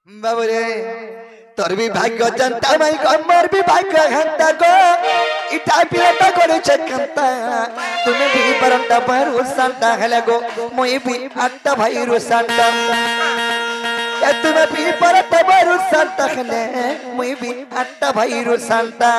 बाबू रे तोर भी भाग्य जनता माई कमर भी भाग्य घंटा को इटा पिलटा करे चकंता तुम्हें भी बरंटा पर संता है गो मुई भी अट्टा भाई रो संता ए तुम्हें भी बरंटा पर संता है मुई भी अट्टा भाई रो संता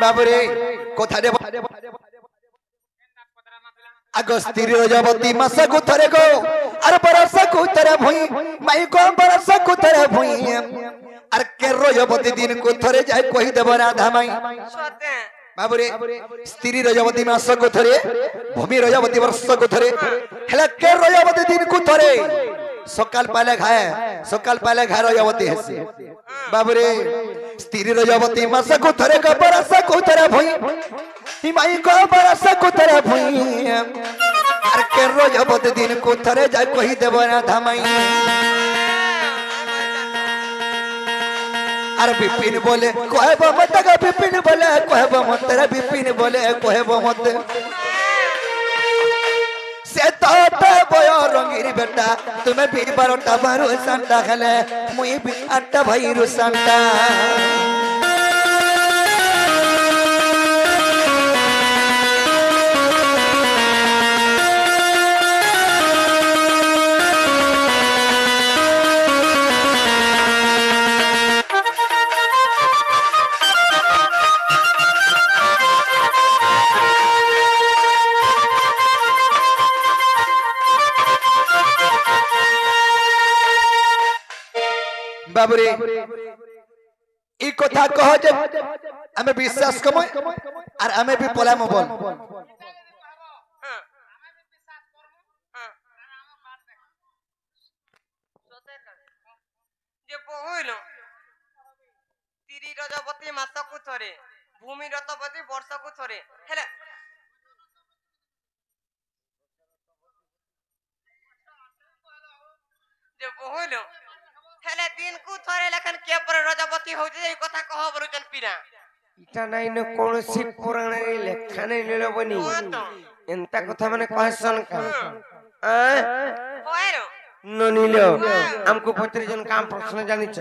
बाबरे कोथा रे अगस्ती रजवती मास को थरे गो अर बरस को थरे भई माई को बरस को थरे भई अर के रजवती दिन को थरे जाय कहि देब राधा माई बाबरे स्त्री रजवती मास को थरे भूमि रजवती वर्ष को थरे हला के रजवती दिन को थरे सकाल पाले खाए रजवती हेसी बाबरे स्त्री रजवती मास को थरे को बरस को थरे भई माई को बरस को थरे भई अर के रजवती दिन को थरे जाय कहि देब राधा माई अरे बिपिन बोले कहब मत ग बिपिन बोले कहब मत रे बिपिन बोले कहब मत से तो बय रंगीर बेटा तुम्हें भी बारोटा बारो संता खेले मुई भी अट्टा भाई रो संता बाबरे ई कथा कह जे हमें विश्वास कम और हमें भी पलाम बोल जे बहुल तिरी रजवती मास को थरे भूमि रजवती वर्ष को थरे हेले जे बहुल हेले दिन को थरे लेखन के पर रजवती हो जे कथा कह बरुचन पीरा इटा नाइन कौन सी पुराण रे लेखा नहीं लेलो बनी एंता कथा माने कहसन का होएरो ननिलो हमको पत्र जन काम प्रश्न जानि छ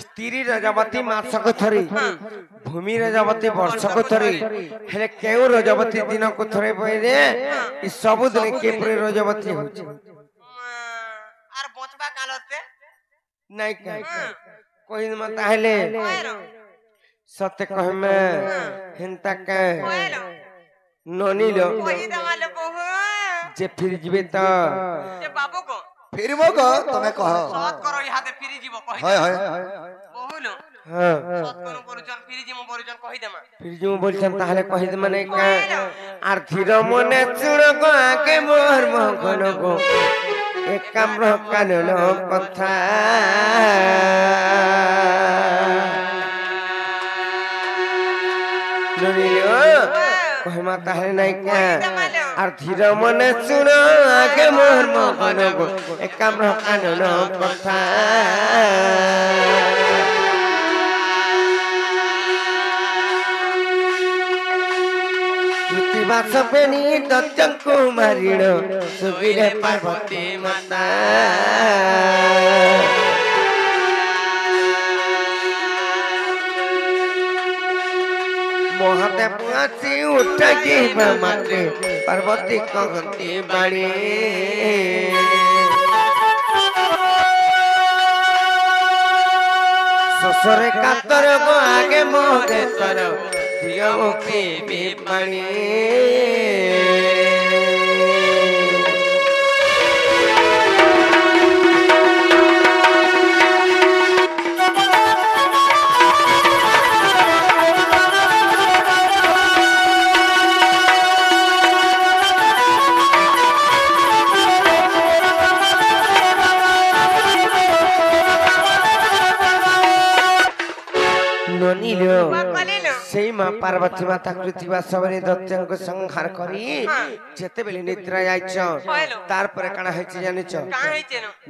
स्त्री रजवती मास को थरी भूमि रजवती वर्ष को थरी हेले केउ रजवती दिन को थरे पहिले ई सब दिन के पर रजवती हो आर बचबा कालते नहीं कोई मत हेले सत्य कह में हिंता के ननिलो कोई दवाले बहु जे फिर जीवे त जे बाबू को फिर मो को तमे कह सत करो इहाते फिर जीवो कहि हाय हाय बहुलो हां सत करो बरुचन फिर जीवो बरुचन कहि देमा फिर जीवो बोलछन ताहले कहि दे माने का आर धीर मने चुड़ को आके मोर महकन को एक काम रह कानून कथा कहे माता है नहीं क्या और धीर मन सुनो आगे मोहर मोहन को एक काम रह कानून कथा बासपेनी दत्तन कुमारीण सुगिरे पार्वती माता महादेव आसी उठा के माते पार्वती कहती बाणी ससुरे कातर को आगे मोहे तर दिया मुखी भी पानी सेई मां पार्वती माता कृतिवा सबने दैत्यंक संहार करी जेते बेले निद्रा जाइछ तार पर काना हेछि जानिछ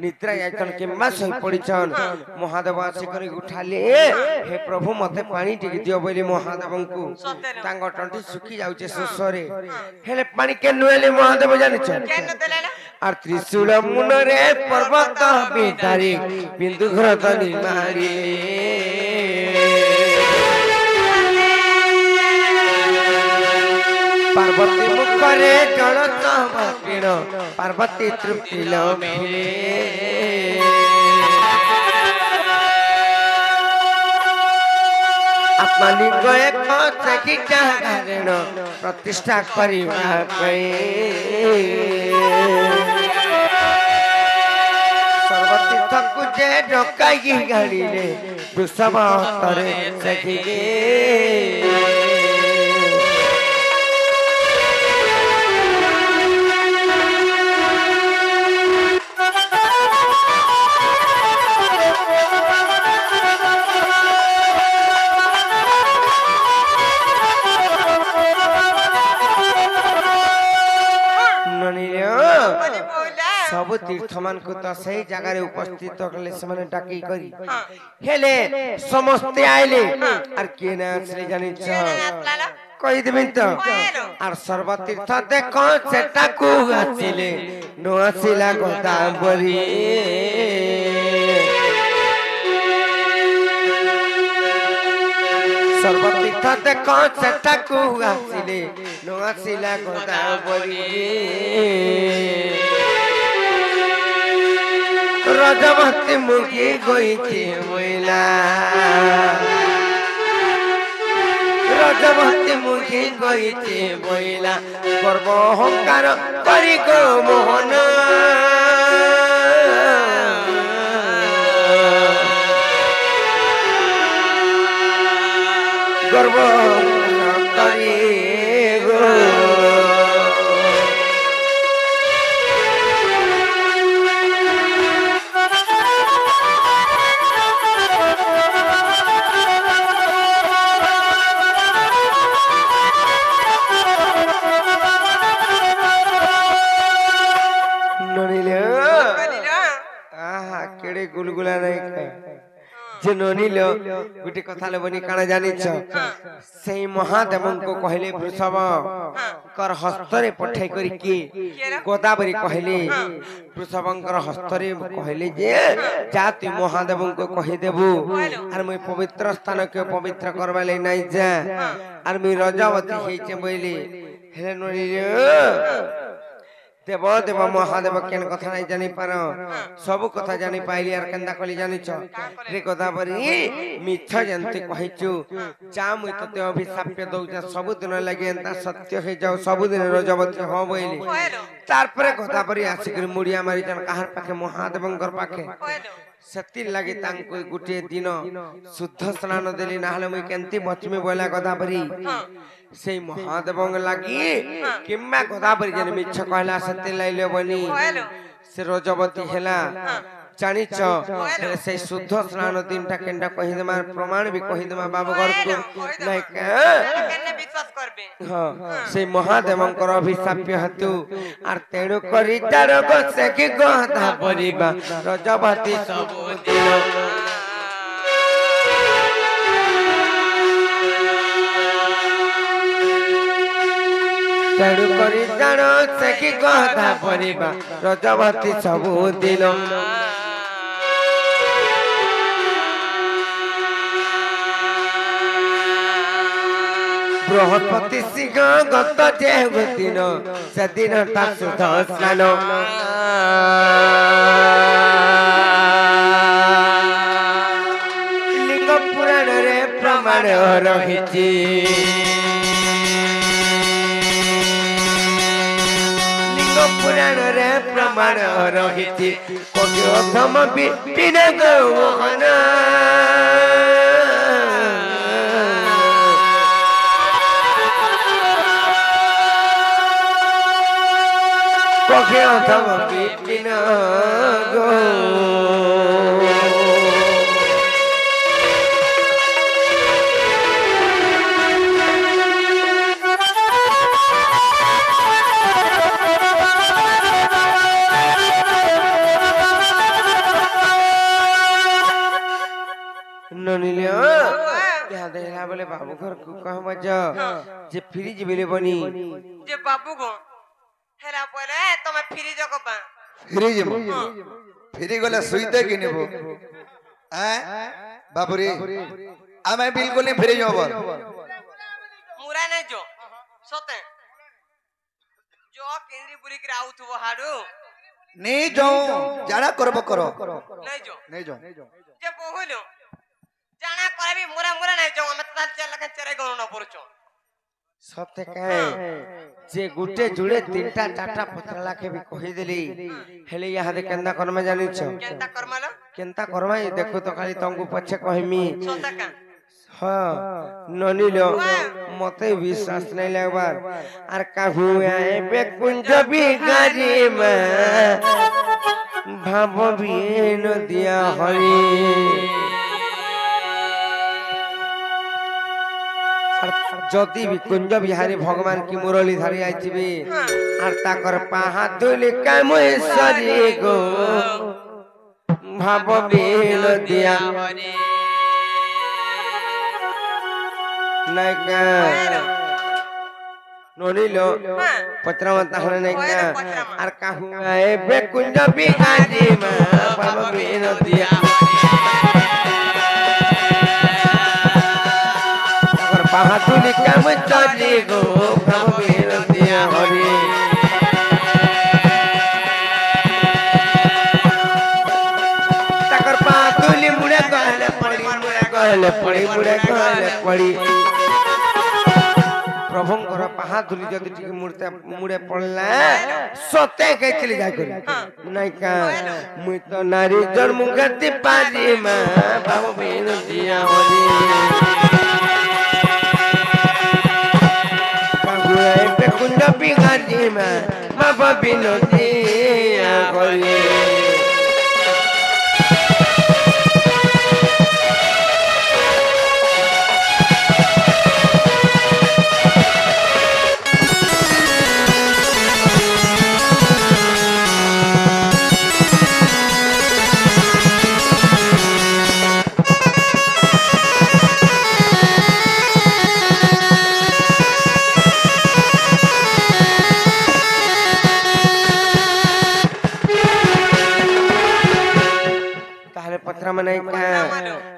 निद्रा जाइछन किम्बा सही पडिछन महादेव आसी करी उठाले हे प्रभु मते पानी टिक दियो बोली महादेवंकु तांग टंटी सुखी जाउछे सुसरे हेले पानी केनु एले महादेव जानिछ आर त्रिशूल मुनरे पर्वत बितारी बिंदु घरतनी मारी पार्वती मुखरे जल समर्पिण पार्वती तृप्ति लभे आत्मलिंग एक सखीटा कारण प्रतिष्ठा करिवा सर्वतीर्थ जे डकाई गाड़ीले वृषभ तरे सखीगे सब तीर्थ मान को तो सही जगह रे उपस्थित करले समान डाकी करी हेले समस्त आइले आर के ना असली जानि छ कहि देबे तो आर सर्व तीर्थ देखो सेटा को आसिले नो आसिला गोदावरी सर्व तीर्थ देखो सेटा को आसिले नो आसिला गोदावरी रजमती मुखी गई थी महिला रजमती मुखी गई थी महिला गर्व अहंकार करी गो मोहन गर्व करी गो गुलगुला नहीं जे ननिलो गुटी कथा लेबनी काना जानि छ सेई महादेवं को कहले वृषभ कर हस्तरे पठाई करी के गोदावरी कहले वृषभंकर हस्तरे कहले जे जाति महादेवं को कहि देबू आर मैं पवित्र स्थान के पवित्र करबा ले नहीं जा आर मैं रजवती हेचे बोली हेले ननिलो देव देव महादेव केन कथा नहीं जानी पार सब कथा जानी पाइली आर केंदा कली जानि छ रे गोदावरी मिछ जंती कहिचु जा मुई तते अभिशाप दउजा सब दिन लागि एंता सत्य हे जाओ सब दिन रजवती हो बोइली तार परे गोदावरी आसी कर मुड़िया मारी जन कहार पाखे महादेवंकर पाखे सती लगी तांको गुटे दिन शुद्ध स्नान देली नाहले मुई केंती बचमे बोला गोदावरी से महादेवंग लगी किम्मा गोदावरी जन मिछ कहला सती लाइले बनी से रजवती हेला जानि छ से शुद्ध स्नान दिन ता केंडा कहि देमा प्रमाण भी कहि देमा बाबू घर को नहीं केने विश्वास करबे हां से महादेवंकर अभिशाप हेतु आर तेणु करी तार बसे कि गोदा परिबा रजवती सब दिन तेणु करी तार से कि गोदा परिबा रजवती सब दिन बृहस्पति सिंह गत दिन से दिन ता शुद्ध स्नान लिंग पुराण रे प्रमाण रहिछि लिंग पुराण रे प्रमाण रहिछि कोटि अधम बिना गौहन Kau tahu bikin go, क्या देखला बोले बाबू घर को कह मज जे फ्रिज मिले बनी जे बाबू को हेला परे तमे फ्री जको बा फ्रिज में फ्री गले सुईते कि निबो बाबूरी आमे बिल्कुल नहीं फ्रिज होबर मुरा नहीं जो सते जो केंद्री बुरी के आउत वो हाडू नहीं जाऊं जाना करबो करो नहीं जो नहीं जाऊं जे बहुलो जाना करबी मुरा मुरा नहीं जो हम त चल लख चरे गनो न पड़छो सत्य कहे जे गुटे जुड़े तीनटा चारटा पत्रला के भी कहि देली हेले यहाँ दे केंदा कर्म जानि छ केंता कर्म देखो तो खाली तंगु पछे कहमी सोतका हाँ ननीलो मते विश्वास नहीं लगबार आर काहू आए बेकुंज बिगारी में भाव बिन दिया हरि जदि भी कुंज बिहारी भगवान की मुरली धरी आइथिबे आर ताकर पाहा दुली कामेश्वरी गो भाव बिन दिया नायका नोनीलो पत्रमता हने नायका आर काहू आए बेकुंज बिहारी में भाव बिन दिया पाहातुली काम चली गो भाव बिन दिया हरि ताकर पाहातुली मुड़े कहले पड़ी प्रभुंकर पाहातुली जदि टिके मुड़े पड़ला सते के चली जाय करी नायका मुई तो नारी जन्म गति पारी मा भाव बिन दिया हरि कुंज बिगारी में बाबा बिनती करी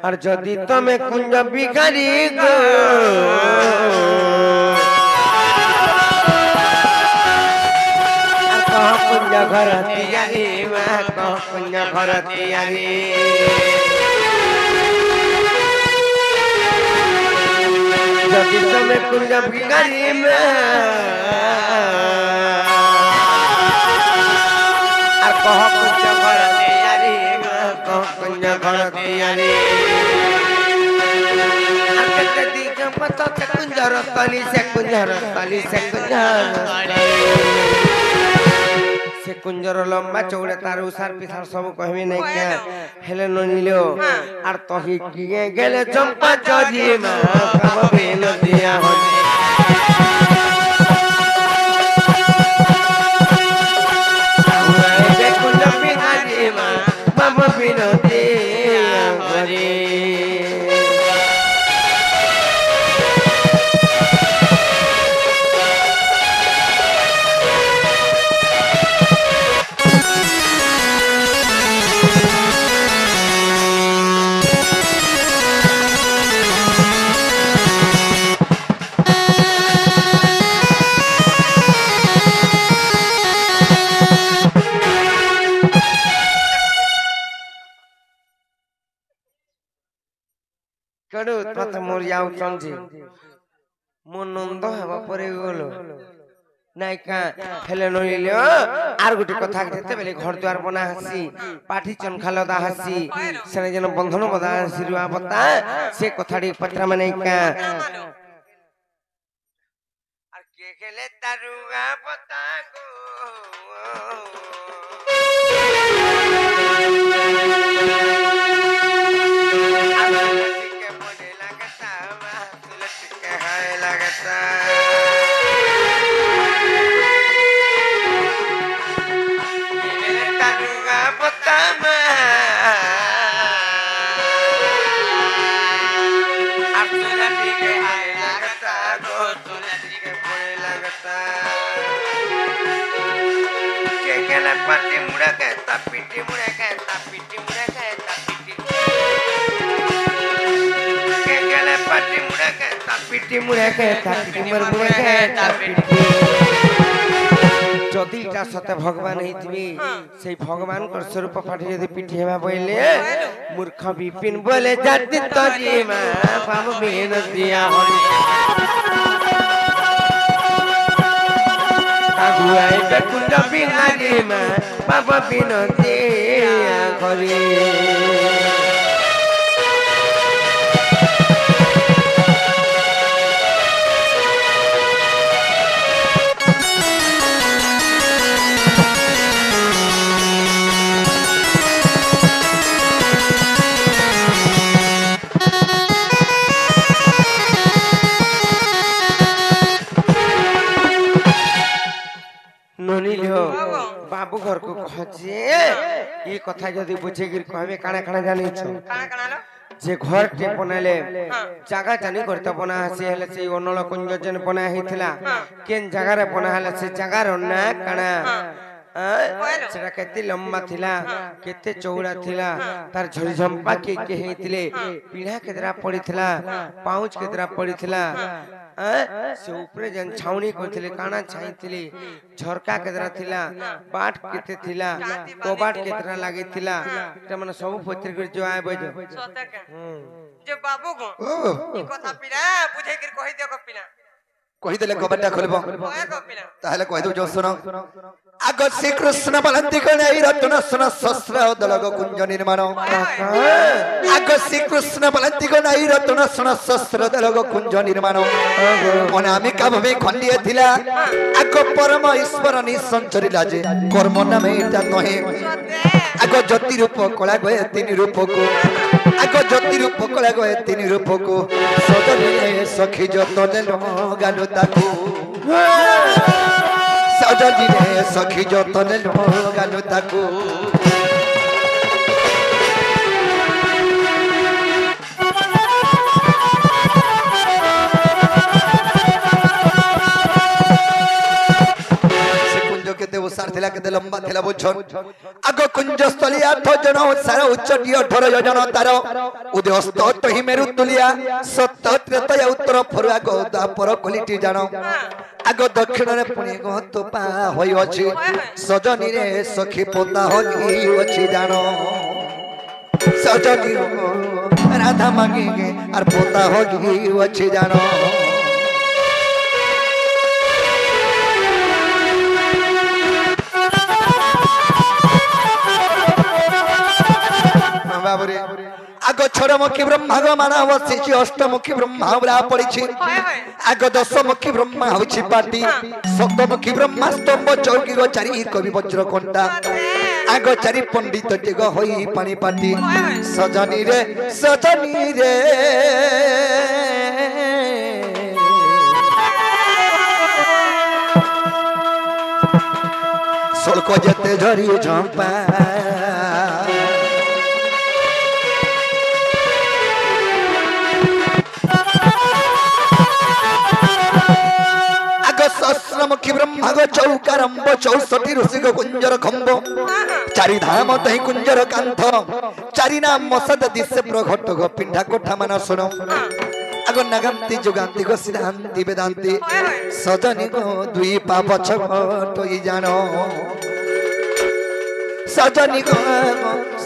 और जदि तमे कुंज बिगारी गो कह कुंज घर तियारी कह कुंज घर तियारी जदि तमे कुंज बिगारी और कह कुंज घर तियारी कुंज घर तियारी पता से कुंजर तली से कुंजर लंबा चौड़े तार उसार पिसार सब कहबे नहीं क्या हेले ननिलो आर तही किए गेले चंपा चरी मा कब बेन दिया हो कुंज बिहारी मा बाबा बिन दिया हरि कड़ो तत मोर याउ चंजी मोर नंद हवा परे गलो नायका हेले नइले आर गुटी कथा केते बेले घर द्वार बना हसी पाठी चनखाल दा हसी सने जन बंधन बदा सिरुआ बता से कथाडी पत्रा मनाइका आर के गेले तारुआ बता गो गो तोला के पड़े लगता के गेले पाटी मुड़ा के तापीटी मुड़ा के तापीटी मुड़ा के तापीटी के गेले पाटी मुड़ा के तापीटी मुड़ा के तापीटी मुड़ा के तापीटी जदीटा सते भगवान हेतिबे सेई भगवान कर स्वरूप फाटी जदी पिठी हेबा बोले मूर्ख विपिन बोले जाति तजी मा पाप बिन दिया हरि अगुआई बेकुंड बिहारी मा पाप बिन दिया हरि बाबू घर को खोजे ये कथा जदी बुझे गिर कहबे काना काना जानि छ काना काना लो जे घर टे बनाले जागा जानि करता बना हसे हले से ओनल कुंज जन बना हेथिला केन जगह रे बना हले से जगह रो ना काना सेटा केते लंबा थिला केते चौड़ा थिला तार झरी झंपा के हेतिले पीढ़ा केतरा पड़ी थिला पाउच केतरा पड़ी थिला से ऊपर जन छावनी करथिले काना छाइथिले झरका केतरा थिला बाट केते थिला कोबाट केतरा लागि थिला त माने सब पत्रिक जो आए बजो सतक जे बाबू को ई कथा पिला बुझे गिर कहि दियो कपिला कहि देले कबड्डा खोलबो ताहले कहि दउ जो सुनो आग श्री कृष्ण बलंती कनै रत्न सुन शस्त्र दलग कुंज निर्माण आग श्री कृष्ण बलंती कनै रत्न सुन शस्त्र दलग कुंज निर्माण अनामिका भवे खंडिए थिला आग परम ईश्वर नि संचरिला जे कर्म नामे ता नहे आग ज्योति रूप कला गए तीन रूप को आग ज्योति रूप कला गए तीन रूप को सजने सखी जतने गानु ताकू सजनी रे सखी जतने गानु ताकू सार थिला केते लंबा थिला बुझन आगो कुंज स्थली 8 जन सारा उच्चटी 18 जन तार उदय स्तत हि मेरु तुलिया सत त्रेतया उत्तर फरुआ गो दापर क्वालिटी जानो आगो दक्षिण रे पुणी गो तो पा होई अछि सजनी रे सखी पोता होई अछि जानो सजनी राधा मांगे और पोता होई अछि जानो बाबरे आगो छोड़मुखी ब्रह्मा गो मानव सिची अष्टमुखी ब्रह्मा बरा पड़िछि आगो दशमुखी ब्रह्मा होछि पाटी सप्तमुखी ब्रह्मा स्तंभ चौकी गो चारि कवि वज्र कंटा आगो चारि पंडित टिगो होई पानी पाटी सजनी रे सोलको जते झरी झंपा सहस्रमुखी ब्रह्मा गो चौकारंब 64 ऋषि गो कुंजर खंब चारि धाम तहि कुंजर कांथ चारि नाम मसद दिसे प्रघट गो पिंडा कोठा मन सुनो आगो नगंती जुगांती गो सिद्धांती वेदांती सजनी गो दुई पाप छटोई जानो सजनी गो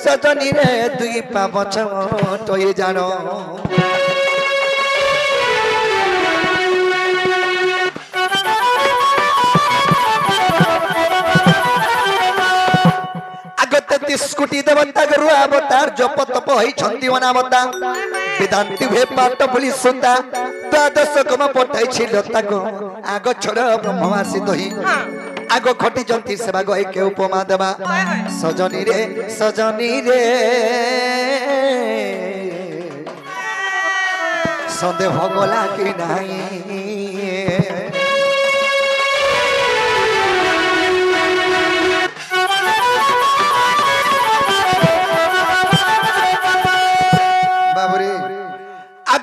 सजनी रे दुई पाप छटोई जानो कोटी देवता गरु अवतार जप तप होई छंती वनावता वेदांती वे पाट बोली सुता द्वादश कम पठाई छि लता को आगो छोड़ ब्रह्मवासी दही आगो खटी जंती सेवा गई के उपमा देवा सजनी रे संदेह गला कि नहीं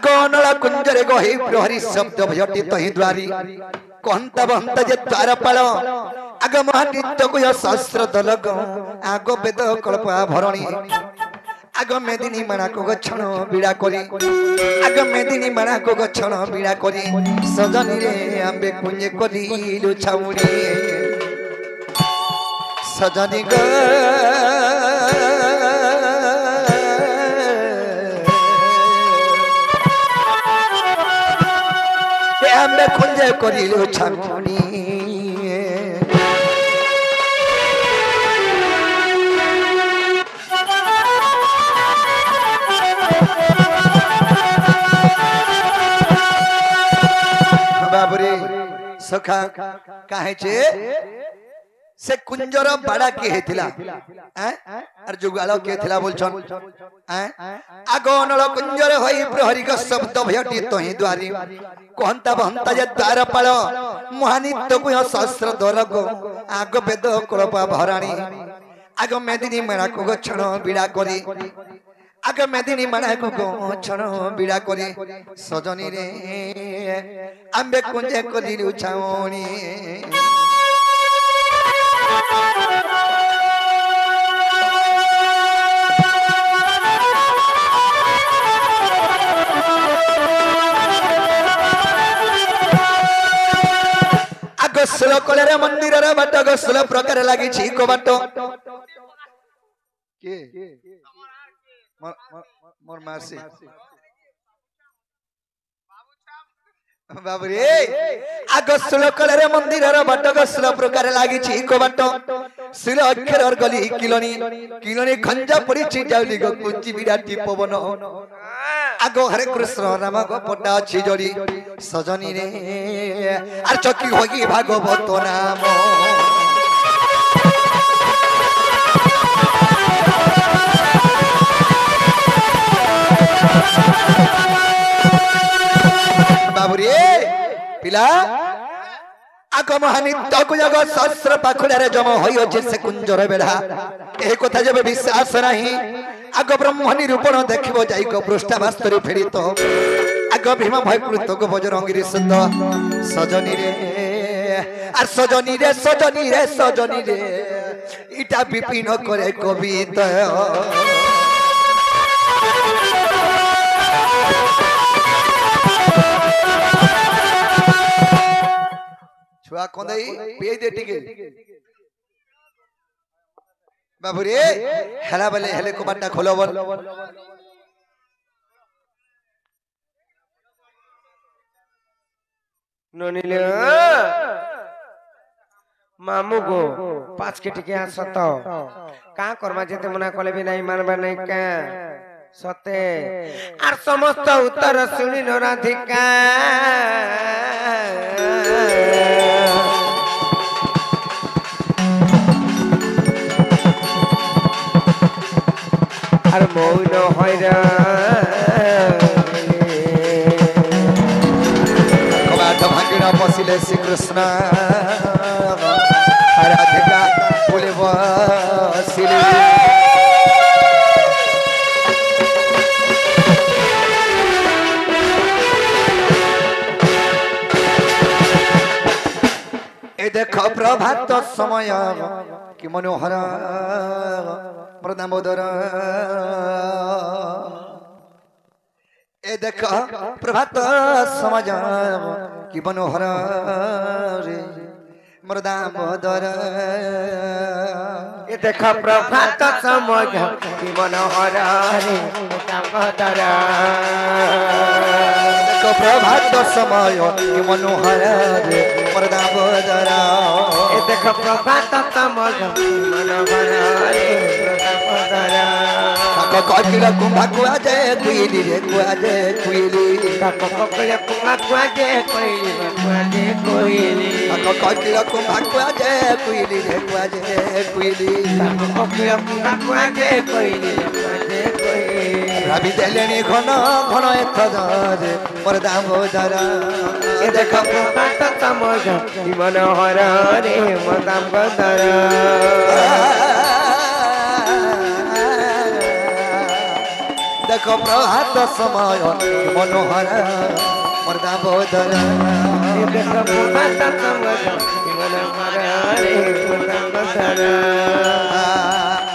आगो नला कुंजरे गोहि प्रहरी शब्द भजटी तहि द्वारी कहंता बहंता जे द्वार पाल आग महानित्य को सहस्र दलग आगो वेद कल्पा भरणी आग मेदिनी माणा को गछण बिड़ा करी आग मेदिनी माणा को गछण बिड़ा करी सजनी रे आंबे कुंजे कली लुछाउणी सजनी ग आंबे कुंजे कली लुछाउणी बाबरे सखा काहे छे से कुंजर बड़ा के हेतिला अर जुगालो के थिला बोलछन आगो नल कुंजर होई प्रहरी का शब्द भयटी तहि द्वारी कहंता बहंता जे द्वार पाल महानित्य को सहस्र दरग आगो वेद कल्पा भराणी आगो मेदिनी मेणा को गछण बिड़ा करी आग मेदिनी माणा को गछण बिड़ा करी सजनी रे आंबे कुंजे कली लुछाउणी आग सुल कलेरे मंदिर रे बाट गसुल प्रकार लागि छी को बाट के मोर मासी बाबरे आग सुल कलेरे मंदिर रे बाट गसुल प्रकार लागि छी को बाट सुल अक्षर और गली किलोनी किलोनी खंजा पड़ी छी जाउली गो कुंची बिराटी पवन आगो हरे कृष्ण राम गो पटा छी जोड़ी सजनी रे आर चकी होगी भागवत नाम बाबुरे पिला आग महानित्य को जग सहस्र पाखुड़े जम होई से कुंजर बेढ़ा ए कथा जब विश्वास नहीं आग ब्रह्म निरूपण देखिबो जाई को पृष्ठावास्तरी फेरी तो आग भीम भयकृत को बजरंगी सुंद सजनी रे आर सजनी रे सजनी रे सजनी रे इटा विपिन करे कविता छुआ कोंदई पे दे टिके बाबूरे हेला बले हेले को बाटा खोलो बोल ननिले मामू गो 5 के टिके आसत का करबा जेते मना कले भी नहीं मानबा नहीं का सते आर समस्त उत्तर सुनी न राधिका आर मौन होइरा कबाट भांगिना पसिले श्री कृष्ण राधिका बोले बसिले ए देखो प्रभात समय कि मनोहर प्रदामोदर ए देखो प्रभात समय कि मनोहर रे मृदामोदर ए देखो प्रभात समय कि मनोहर रे मृदामोदर देखो प्रभात समय कि मनोहर रे मृदामोदर ए देखो प्रभात समय मनोहर रे मृदामोदर ककिला कुंभा कुआ जे कुइली रे कुआ जे कुइली ककिला कुंभा कुआ जे कुइली ककिला कुंभा कुआ जे कुइली रे कुआ जे कुइली ककिला कुंभा कुआ जे कुइली रवि देलेनी घन घन एथदार मोर दामोदर ए देख प्रभात समय मनोहर रे मोर दामोदर देखो प्रभात समय मनोहर मर्दा बोधर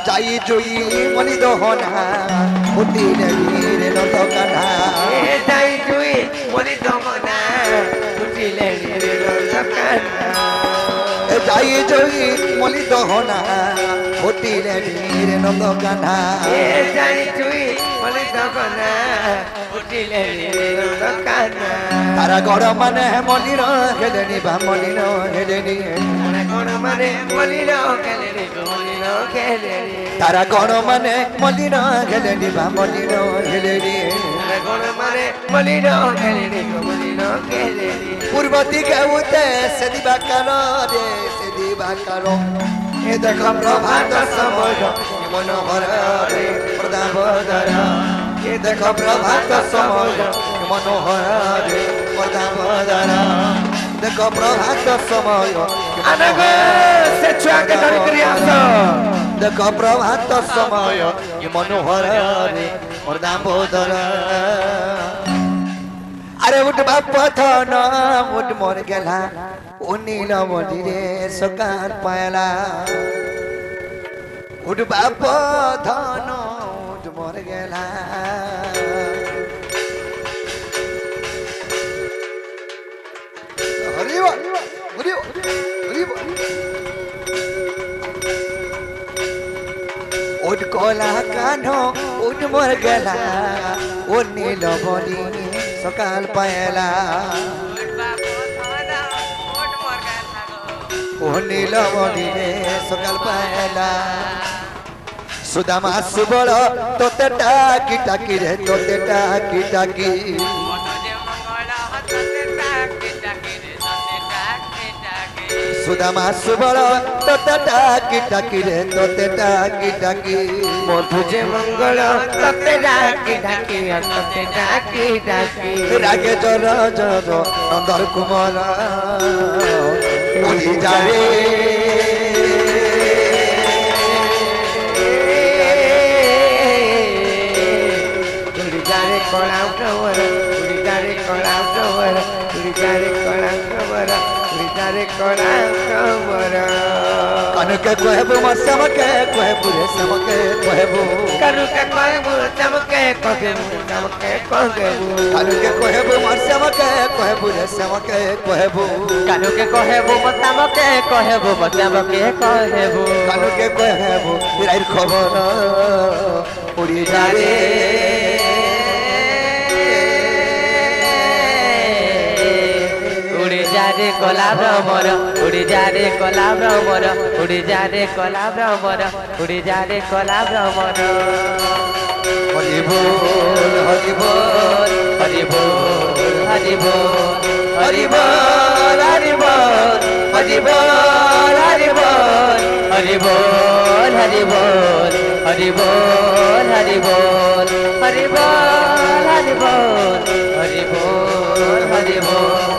जाई जुई मनी दहना फुटिले रे नंद कान्हा जाई जुई मनी दहना फुटिले रे नंद कान्हा जाई जुई मनी दहना फुटिले रे नंद कान्हा जाई जुई मनी दहना फुटिले रे नंद कान्हा तारा गड़ माने मलिर हेलेनी बा मलिर हेलेनी गण माने मलिर खेलेनी मलिर खेलेनी तारा गण माने मलिर हेलेनी बा मलिर हेलेनी गण माने मलिर खेलेनी मलिर खेलेनी पूर्व दिखे उते से दिवाकर रे से दिवाकर ए देख प्रभात समय मनोहर रे प्रदाबोधर ए देख प्रभात समय मनोहर रे प्रदाबोधर देख प्रभात समय अनग से छुआ के धरि करी आस देख प्रभात समय मनोहर रे प्रदाबोधर अरे उठ बाप थन उठ मोर गेला उनील मोदी रे सकार पायला उठ बाप धन उठ मोर गेला हरि बोल हरि बोल हरि बोल उठ कोला कान्हो उठ मोर गेला उनील मोदी सकाल पायला ओ नीलमणि रे सकाल पायला सुदामा सुबल तोते टाकी टाकी रे तोते टाकी टाकी सुदामा सुबल तोते टाकी टाकी रे तोते टाकी टाकी मधु जे मंगल तते डाकी डाकी तते डाकी डाकी रागे जर जर नंदर कुमार उड़ी जावे उड़ी जारे कला उठवर उड़ी जारे कला उठवर उड़ी जारे कला उठवर उड़ी जारे कला उठवर कनके कहबो मसमके कहबो रे समके कहबो कनके कहबो चमके कहबो चमके कहबो कनके कहबो मसमके कहबो रे समके कहबो कानुके कहेबो मतामके कहेबो मतामके कहेबो कनके कहबो बिराइर खबर उड़ी जावे उड़ी जा रे कला भ्रमर उड़ी जा रे कला भ्रमर उड़ी जा रे कला भ्रमर उड़ी जा रे कला भ्रमर हरि बोल हरि बोल हरि बोल हरि बोल हरि बोल हरि बोल हरि बोल हरि बोल हरि बोल हरि बोल हरि बोल हरि बोल हरि बोल हरि बोल हरि बोल हरि बोल